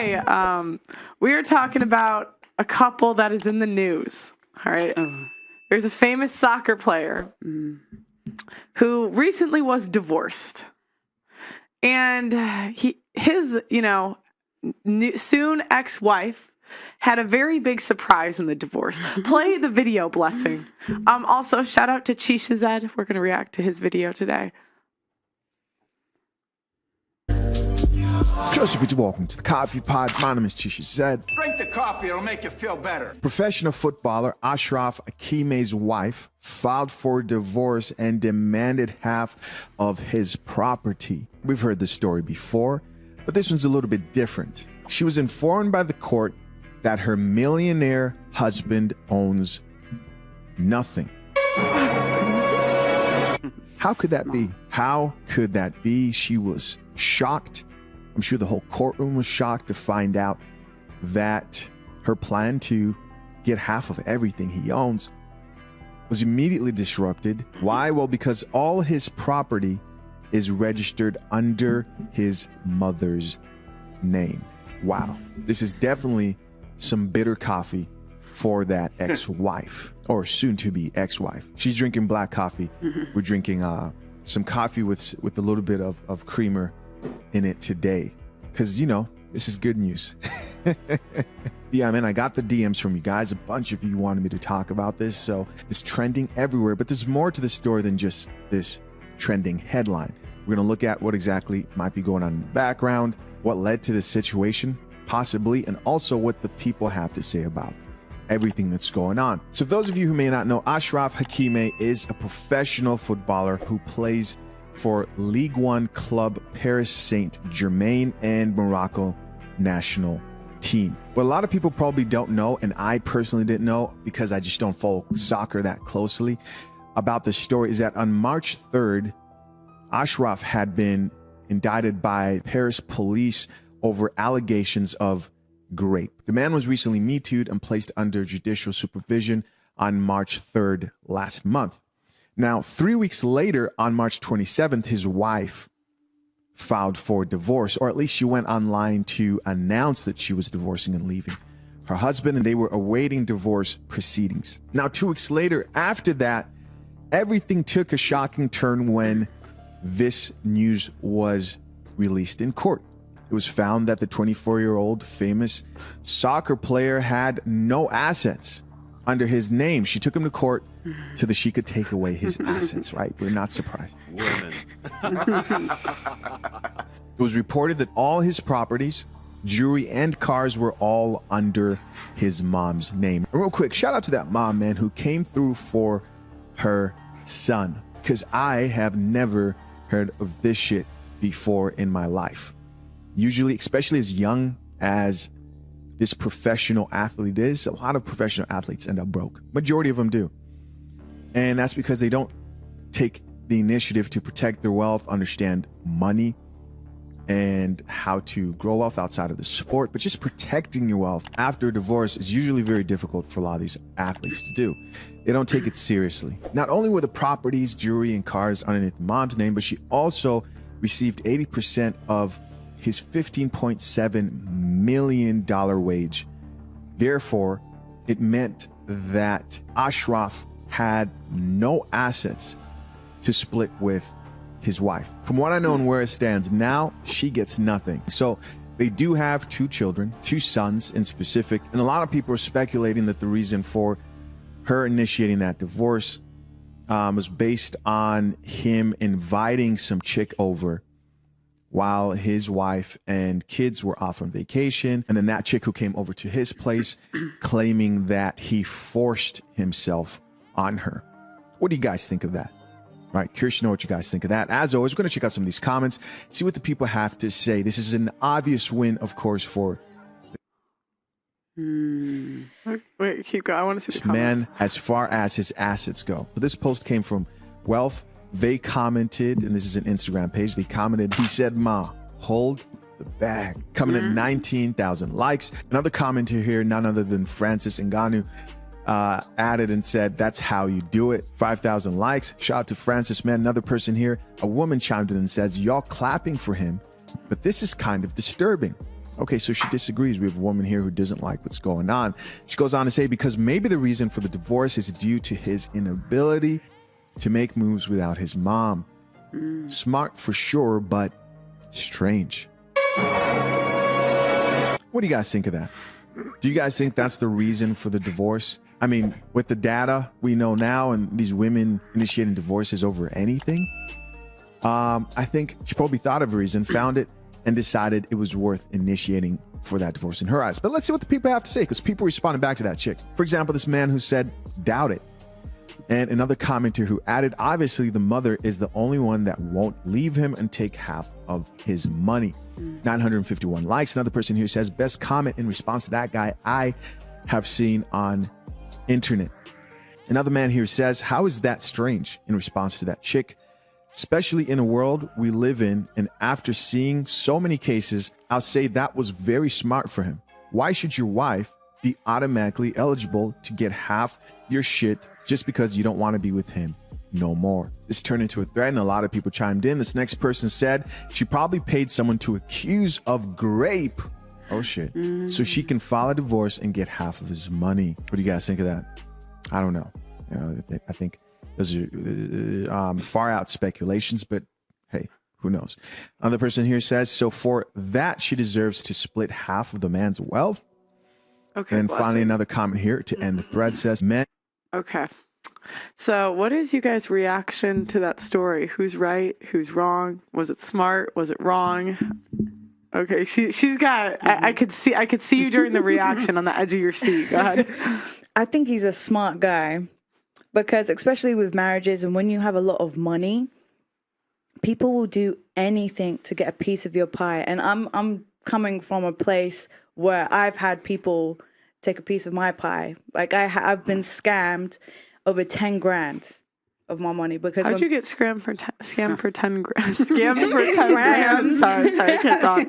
today we are talking about a couple that is in the news. All right. There's a famous soccer player who recently was divorced. And his soon ex-wife had a very big surprise in the divorce. Play the video, Blessing. Also, shout out to Chisha Zed. We're going to react to his video today. Joseph, welcome to the Coffee Pod. My name is Chisha Zed. Drink the coffee, it'll make you feel better. Professional footballer Ashraf Hakime's wife filed for divorce and demanded half of his property. We've heard this story before, but this one's a little bit different. She was informed by the court that her millionaire husband owns nothing. How could that be? How could that be? She was shocked. I'm sure the whole courtroom was shocked to find out that her plan to get half of everything he owns was immediately disrupted. Why? Well, because all his property is registered under his mother's name. Wow. This is definitely some bitter coffee for that ex-wife, or soon-to-be ex-wife. She's drinking black coffee. We're drinking some coffee with a little bit of creamer in it today, because this is good news. Yeah, man, I got the DMs from you guys. A bunch of you wanted me to talk about this, so it's trending everywhere. But there's more to the story than just this trending headline. We're going to look at what exactly might be going on in the background, what led to this situation, possibly, and also what the people have to say about everything that's going on. So for those of you who may not know, Ashraf Hakime is a professional footballer who plays for Ligue 1 club Paris Saint-Germain and Morocco national team. What a lot of people probably don't know, and I personally didn't know because I just don't follow soccer that closely about this story, is that on March 3rd, Ashraf had been indicted by Paris police over allegations of rape. The man was recently Me Too'd and placed under judicial supervision on March 3rd last month. Now, 3 weeks later, on March 27th, his wife filed for divorce, or at least she went online to announce that she was divorcing and leaving her husband, and they were awaiting divorce proceedings. Now, 2 weeks later, after that, everything took a shocking turn when this news was released in court. It was found that the 24-year-old famous soccer player had no assets under his name. She took him to court so that she could take away his assets, right? We're not surprised. Women. It was reported that all his properties, jewelry, and cars were all under his mom's name. And real quick, shout out to that mom, man, who came through for her son, because I have never heard of this shit before in my life. Usually, especially as young as this professional athlete is, a lot of professional athletes end up broke. Majority of them do. And that's because they don't take the initiative to protect their wealth, understand money, and how to grow wealth outside of the sport. But just protecting your wealth after a divorce is usually very difficult for a lot of these athletes to do. They don't take it seriously. Not only were the properties, jewelry, and cars underneath mom's name, but she also received 80% of his $15.7 million wage. Therefore, it meant that Ashraf had no assets to split with his wife. From what I know and where it stands now, she gets nothing. So they do have 2 children, 2 sons in specific, and a lot of people are speculating that the reason for her initiating that divorce was based on him inviting some chick over while his wife and kids were off on vacation. And then that chick who came over to his place claiming that he forced himself on her. What do you guys think of that? Right, curious to know what you guys think of that. As always, we're going to check out some of these comments, see what the people have to say. This is an obvious win, of course, for Wait, keep going. I want to see this the comments. man as far as his assets go. But this post came from Wealth. They commented, and this is an Instagram page. They commented, he said, "Ma, hold the bag." Coming at 19,000 likes. Another commenter here, none other than Francis Ngannou, added and said, "That's how you do it." 5,000 likes. Shout out to Francis, man. Another person here, a woman chimed in and says, "Y'all clapping for him, but this is kind of disturbing. Okay, so she disagrees. We have a woman here who doesn't like what's going on. She goes on to say, because maybe the reason for the divorce is due to his inability to make moves without his mom. Smart for sure, but strange. What do you guys think of that? Do you guys think that's the reason for the divorce? I mean, with the data we know now and these women initiating divorces over anything, I think she probably thought of a reason, found it, and decided it was worth initiating for that divorce in her eyes. But let's see what the people have to say, because people responded back to that chick. For example, this man who said, doubt it. And another commenter who added, obviously the mother is the only one that won't leave him and take half of his money. 951 likes. Another person here says, best comment in response to that guy I have seen on internet. Another man here says, how is that strange, in response to that chick, especially in a world we live in. And after seeing so many cases, I'll say that was very smart for him. Why should your wife be automatically eligible to get half your shit just because you don't want to be with him no more? This turned into a thread and a lot of people chimed in. This next person said she probably paid someone to accuse of grape. Oh shit. So she can file a divorce and get half of his money. What do you guys think of that? I don't know. I think those are far out speculations, but hey, who knows? Another person here says, so for that, she deserves to split half of the man's wealth. Okay. And finally, another comment here to end the thread says, men. Okay. So what is you guys' reaction to that story? Who's right? Who's wrong? Was it smart? Was it wrong? Okay. She's got, I could see you during the reaction on the edge of your seat. Go ahead. I think he's a smart guy. Because especially with marriages and when you have a lot of money, people will do anything to get a piece of your pie. And I'm coming from a place where I've had people take a piece of my pie. Like I've been scammed over 10 grand of my money. Because how'd you get scammed for 10 grand? Scammed for 10 grand? Sorry, I can't talk.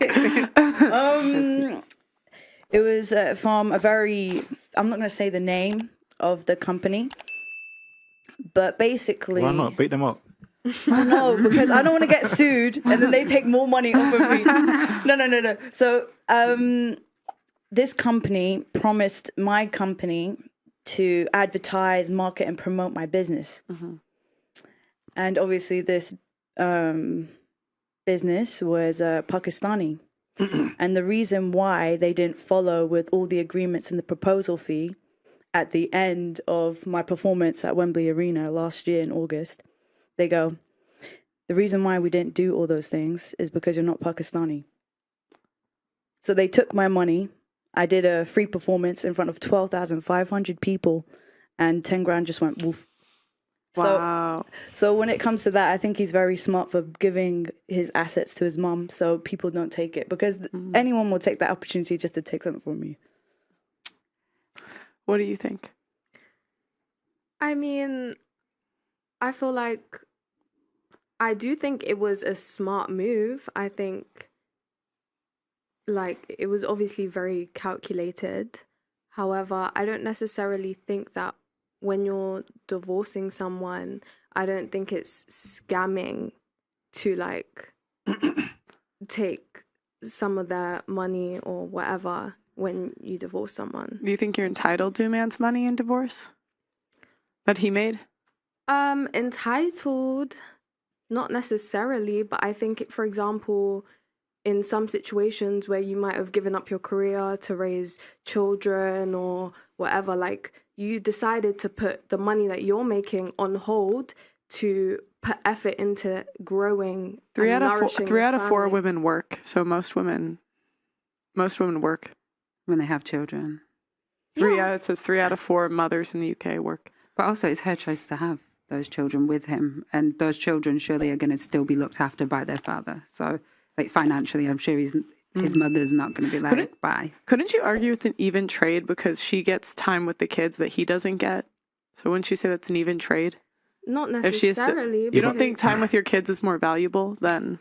It was from a very, I'm not going to say the name of the company. But basically... Why not? Beat them up. No, because I don't want to get sued and then they take more money off of me. No. So this company promised my company to advertise, market, and promote my business. And obviously this business was Pakistani. And the reason why they didn't follow with all the agreements and the proposal fee at the end of my performance at Wembley Arena last year in August, they go, the reason why we didn't do all those things is because you're not Pakistani. So they took my money. I did a free performance in front of 12,500 people and 10 grand just went woof. Wow. So when it comes to that, I think he's very smart for giving his assets to his mum so people don't take it, because anyone will take that opportunity just to take something from you. What do you think? I mean, I feel like I do think it was a smart move. I think like it was obviously very calculated. However, I don't necessarily think that when you're divorcing someone, I don't think it's scamming to like take some of their money or whatever when you divorce someone. Do you think you're entitled to a man's money in divorce that he made? Entitled, not necessarily, but I think, for example, in some situations where you might have given up your career to raise children or whatever, like you decided to put the money that you're making on hold to put effort into growing. Three out of four women work. So most women work. When they have children. It says 3 out of 4 mothers in the UK work. But also it's her choice to have those children with him. And those children surely are going to still be looked after by their father. So like financially, I'm sure his mother's not going to be like, bye. Couldn't you argue it's an even trade because she gets time with the kids that he doesn't get? So wouldn't you say that's an even trade? Not necessarily. You don't think time with your kids is more valuable than...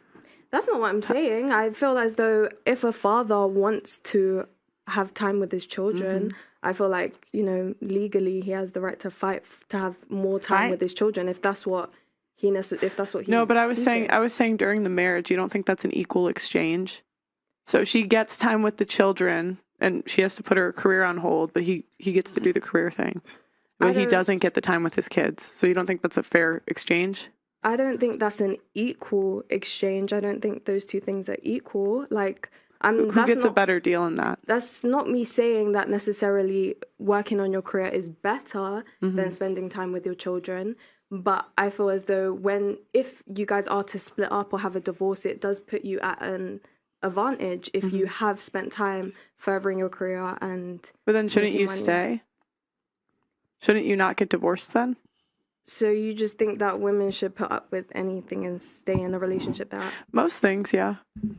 That's not what I'm saying. I feel as though if a father wants to have time with his children, I feel like, legally he has the right to fight to have more time with his children if that's what he's No, but I was saying during the marriage, you don't think that's an equal exchange? So she gets time with the children, and she has to put her career on hold, but he gets to do the career thing. But he doesn't get the time with his kids. So you don't think that's a fair exchange? I don't think that's an equal exchange. I don't think those two things are equal. Like, Who gets a better deal in that? That's not me saying that necessarily working on your career is better than spending time with your children. But I feel as though if you guys are to split up or have a divorce, it does put you at an advantage if you have spent time furthering your career and. But then shouldn't you stay? Shouldn't you not get divorced then? So you just think that women should put up with anything and stay in a relationship that? Most things, yeah.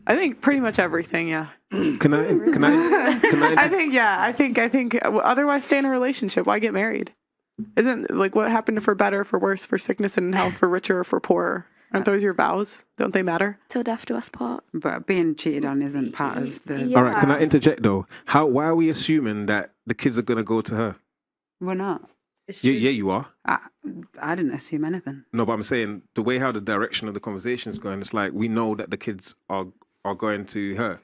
I think pretty much everything, yeah. Can I? I think. Otherwise, stay in a relationship. Why get married? Isn't like what happened for better, for worse, for sickness and health, for richer or for poorer? Aren't those your vows? Don't they matter? Till death do us part. But being cheated on isn't part of the. Yeah. All right, can I interject though? Why are we assuming that the kids are gonna go to her? We're not. Yeah, you are. I didn't assume anything. No, but I'm saying the way how the direction of the conversation is going, it's like we know that the kids are going to her.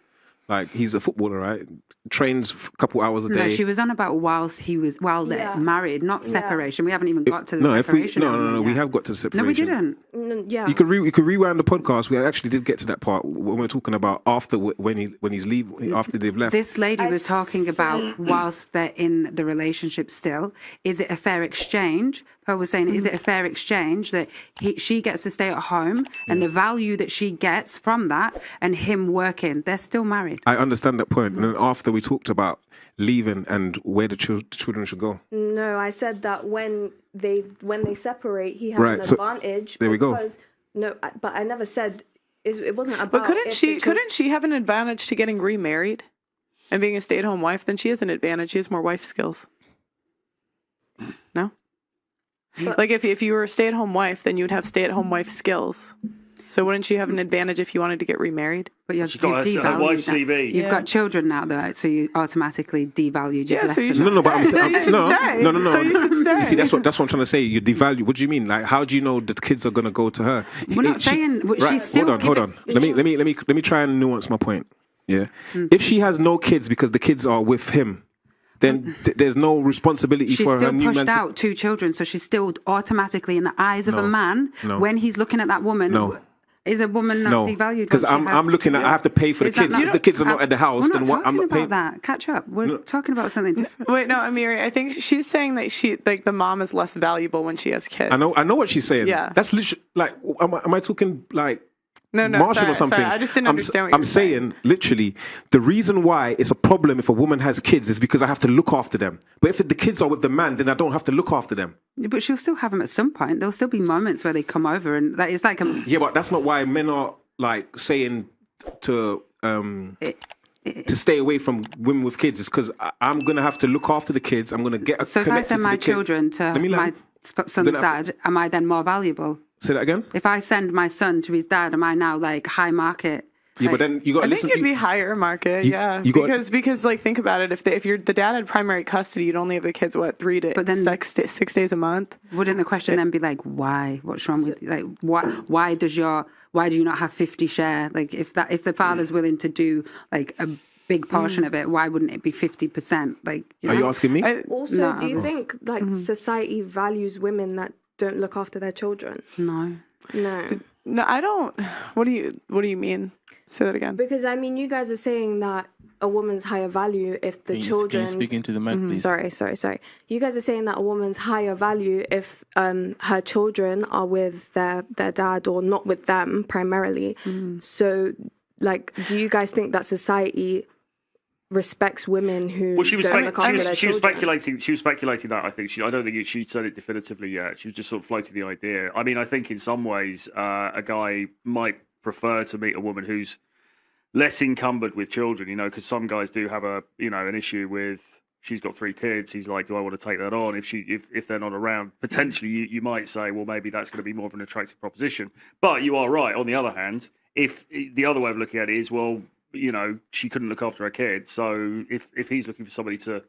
Like, he's a footballer, right? Trains a couple hours a day. No, she was on about while they're married, not separation. We haven't even got to the no, separation. No, we have got to separation. No, we didn't. Yeah. You could rewind the podcast. We actually did get to that part when we're talking about after when he's leaving, after they've left. This lady was talking about whilst they're in the relationship still. Is it a fair exchange? Pearl was saying, is it a fair exchange that she gets to stay at home and the value that she gets from that and him working? They're still married. I understand that point. And then after we talked about leaving and where the children should go. No, I said that when they separate, he has an advantage. There we go. No, but I never said it wasn't about. But couldn't she have an advantage to getting remarried and being a stay-at-home wife? Then she has an advantage. She has more wife skills. No. Like if you were a stay-at-home wife, then you would have stay-at-home wife skills. So wouldn't she have an advantage if you wanted to get remarried? But She's got her wife's CV. You've got children now, though, so you automatically devalued. Yeah, so you should No, but I'm saying no. So you should stay. You see, that's what I'm trying to say. You devalue. What do you mean? Like, how do you know that kids are going to go to her? We're not saying she's still. Hold on. Let me try and nuance my point. Yeah, if she has no kids because the kids are with him, then there's no responsibility for her new man. She's still pushed out 2 children, so she's still automatically in the eyes of a man when he's looking at that woman. No. Is a woman not devalued? Because I'm looking at I have to pay for the kids. If the kids are not at the house, then what? I'm not paying. That. Catch up. We're talking about something different. Wait, no, Amiri, I think she's saying that the mom is less valuable when she has kids. I know what she's saying. Yeah. That's literally like, am I talking like No, Martial or something? Sorry, I just didn't understand what I'm saying literally the reason why it's a problem if a woman has kids is because I have to look after them. But if the kids are with the man, then I don't have to look after them. Yeah, but she'll still have them at some point. There'll still be moments where they come over and it's like yeah, but that's not why men are like saying to stay away from women with kids. It's because I'm gonna have to look after the kids. I'm gonna get so if I send my children to my son's dad, am I then more valuable? Say that again. If I send my son to his dad, am I now like high market? Yeah, but then you got to listen. I think you'd be higher market, because like think about it. If the dad had primary custody, you'd only have the kids 3 days, but then 6 days a month. Wouldn't the question then be like, why? What's wrong with like why do you not have 50 share? Like if the father's willing to do like a big portion of it, why wouldn't it be 50%? Like, are you asking me? Also, do you think like society values women that don't look after their children? No, I don't. What do you mean? Say that again. Because I mean, you guys are saying that a woman's higher value if the children. Can you speak into the mic, please? Sorry. You guys are saying that a woman's higher value if her children are with their dad or not with them primarily. So, like, do you guys think that society respects women who don't look after their children? She was speculating that. I think I don't think she said it definitively yet. She was just sort of floating the idea. I mean, I think in some ways a guy might prefer to meet a woman who's less encumbered with children, because some guys do have an issue with, she's got 3 kids. He's like, do I want to take that on? If they're not around, potentially you might say, well, maybe that's going to be more of an attractive proposition. But you are right. On the other hand, if the other way of looking at it is, well, she couldn't look after her kids. So if he's looking for somebody to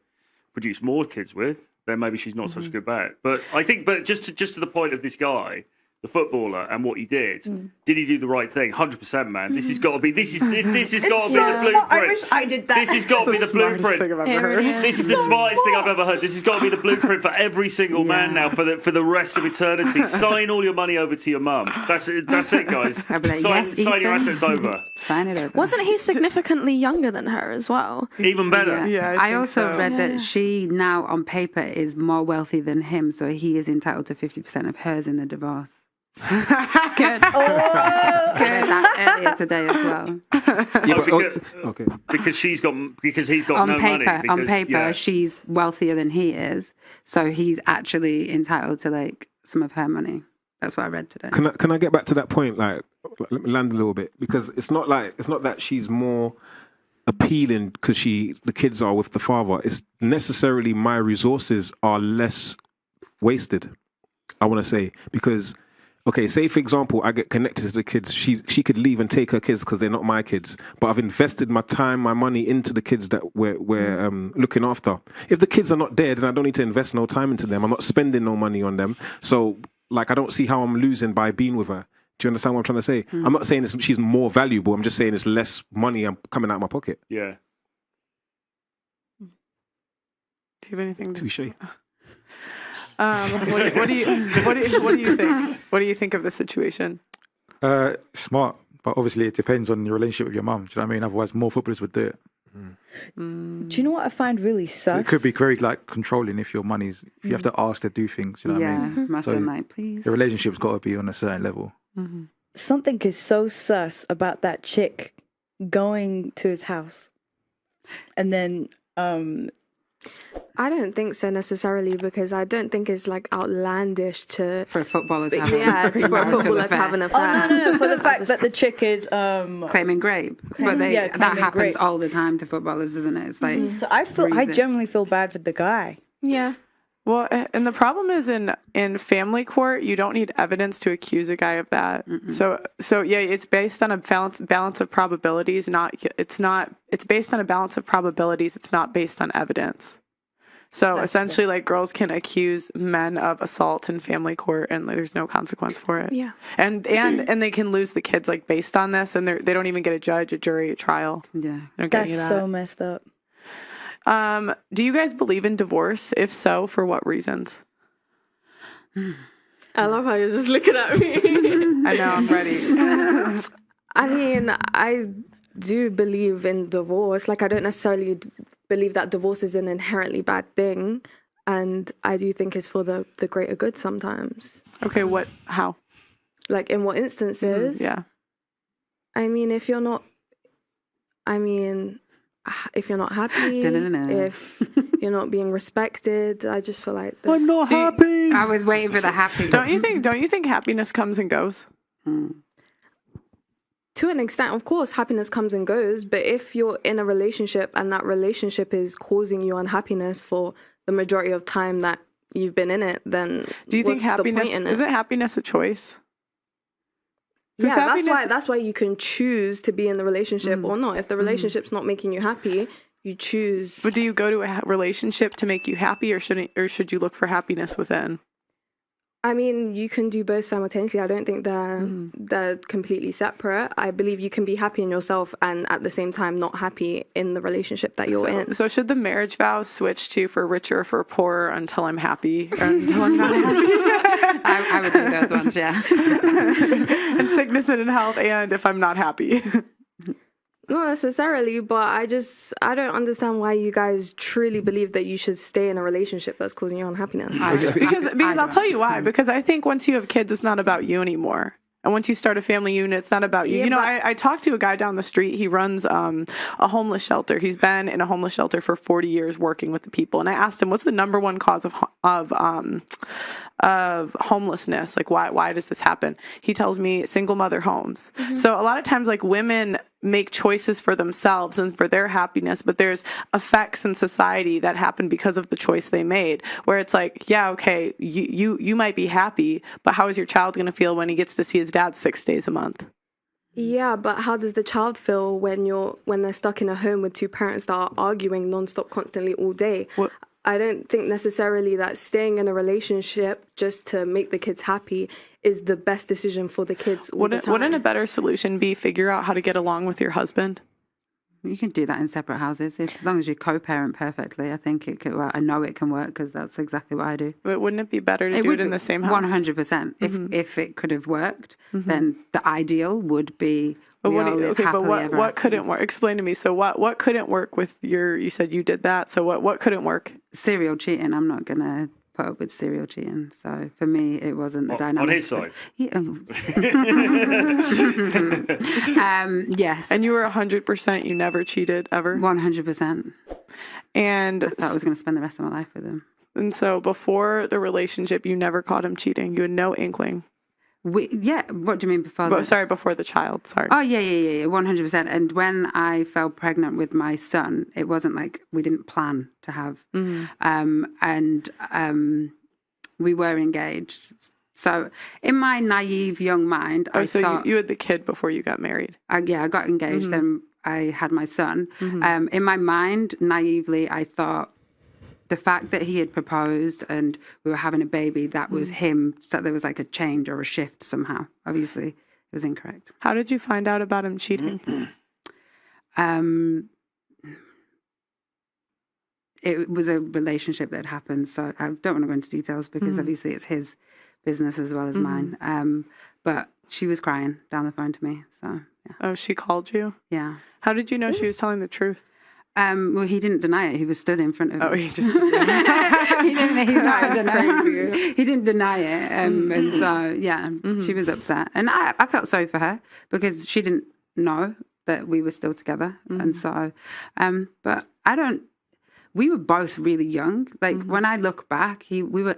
produce more kids with, then maybe she's not such a good bet. But I think, just to the point of this guy, the footballer and what he did, did he do the right thing? 100%, man. This has got to be. This has got to be the blueprint. I wish I did that. This has got to be the blueprint. Thing I've ever heard. This is the smartest thing I've ever heard. This has got to be the blueprint for every single man now for the rest of eternity. Sign all your money over to your mum. That's it, guys. I'd be like, sign yes, your Ethan. assets over. Sign it over. Wasn't he significantly younger than her as well? Even better. Yeah, I think also so. read that she now on paper is more wealthy than him, so he is entitled to 50% of hers in the divorce. Good. I read that earlier today as well. Okay. Because he's got On no paper, money. on paper, she's wealthier than he is, so he's actually entitled to like some of her money. That's what I read today. Can I get back to that point? Like, let me land a little bit, because it's not that she's more appealing because the kids are with the father. It's necessarily my resources are less wasted, I want to say, because okay, say for example I get connected to the kids, she could leave and take her kids because they're not my kids, but I've invested my time, my money into the kids that we're looking after. If the kids are not there, then I don't need to invest no time into them. I'm not spending no money on them, so like I don't see how I'm losing by being with her. Do you understand what I'm trying to say? I'm not saying she's more valuable, I'm just saying it's less money I'm coming out of my pocket. Yeah. Do you have anything to Touché. what do you think? What do you think of the situation? Smart, but obviously it depends on your relationship with your mum. Do you know what I mean? Otherwise, more footballers would do it. Do you know what I find really sus? It could be very like controlling if your money's. If you have to ask to do things. You know what I mean? Must So like, please. the relationship's got to be on a certain level. Something is so sus about that chick going to his house, and then I don't think so necessarily, because I don't think it's like outlandish to. For a footballer to have Yeah, it's for a footballer to have an affair. no, for the fact that the chick is claiming grape. But claiming that happens grape. all the time to footballers, isn't it? It's like So I generally feel bad for the guy. Yeah. Well, and the problem is in family court, you don't need evidence to accuse a guy of that. So yeah, it's based on a balance of probabilities. It's based on a balance of probabilities. It's not based on evidence. So essentially, like, girls can accuse men of assault in family court, and like, there's no consequence for it. Yeah. And they can lose the kids like based on this, and they don't even get a judge, a jury, a trial. yeah. They don't get any That's of so that. messed up. Do you guys believe in divorce? If so, for what reasons? I love how you're just looking at me. I know, I'm ready. I mean, I do believe in divorce. Like, I don't necessarily believe that divorce is an inherently bad thing. And I do think it's for the greater good sometimes. Okay, how? Like, in what instances? Yeah. I mean, if you're not happy, if you're not being respected, I just feel like I'm not happy. I was waiting for the happy. Don't you think happiness comes and goes? to an extent, of course, happiness comes and goes. But if you're in a relationship and that relationship is causing you unhappiness for the majority of time that you've been in it, then do you think happiness isn't happiness a choice? Yeah, that's why you can choose to be in the relationship or not. If the relationship's not making you happy, you choose. But do you go to a relationship to make you happy, or should you look for happiness within? I mean, you can do both simultaneously. I don't think they're completely separate. I believe you can be happy in yourself and at the same time not happy in the relationship that you're in. So should the marriage vows switch to for richer or for poorer until I'm happy or until I'm not happy? I would do those ones, yeah. And sickness and in health, and if I'm not happy. Not necessarily, but I don't understand why you guys truly believe that you should stay in a relationship that's causing you unhappiness. Because I'll tell you why. Because I think once you have kids, it's not about you anymore. And once you start a family unit, it's not about you. Yeah, I talked to a guy down the street. He runs a homeless shelter. He's been in a homeless shelter for 40 years working with the people. And I asked him, what's the number one cause of homelessness? Like, why does this happen? He tells me single mother homes. So a lot of times, like, women make choices for themselves and for their happiness, but there's effects in society that happen because of the choice they made, where it's like, yeah, okay, you might be happy, but how is your child going to feel when he gets to see his dad 6 days a month? Yeah, but how does the child feel when they're stuck in a home with two parents that are arguing nonstop, constantly, all day? I don't think necessarily that staying in a relationship just to make the kids happy is the best decision for the kids all the time. Wouldn't a better solution be figure out how to get along with your husband? You can do that in separate houses. As long as you co-parent perfectly, I think it could work. I know it can work because that's exactly what I do. But wouldn't it be better to do it in the same house? 100%. If it could have worked, then the ideal would be we all live happily ever what after. couldn't work? Explain to me. So what couldn't work with you said you did that. So what couldn't work? Serial cheating. I'm not going to put up with serial cheating. So for me, it wasn't the dynamic. On his side? Yeah. Yes. And you were 100%, you never cheated ever? 100%. And I thought I was going to spend the rest of my life with him. And so before the relationship, you never caught him cheating? You had no inkling? Yeah. What do you mean before? Before the child. Sorry. Oh, yeah, 100%. And when I fell pregnant with my son, it wasn't like we didn't plan to have. We were engaged. So in my naive young mind, I thought... you had the kid before you got married? I got engaged, then I had my son. In my mind, naively, I thought the fact that he had proposed and we were having a baby, that was him. So there was like a change or a shift somehow. Obviously, it was incorrect. How did you find out about him cheating? It was a relationship that happened. So I don't want to go into details because obviously it's his business as well as mine. But she was crying down the phone to me. So, yeah. Oh, she called you? Yeah. How did you know she was telling the truth? Well, he didn't deny it. He was stood in front of me. Oh, he just... he didn't deny it. And so, yeah, she was upset. And I felt sorry for her because she didn't know that we were still together. And so, but we were both really young. Like when I look back, we were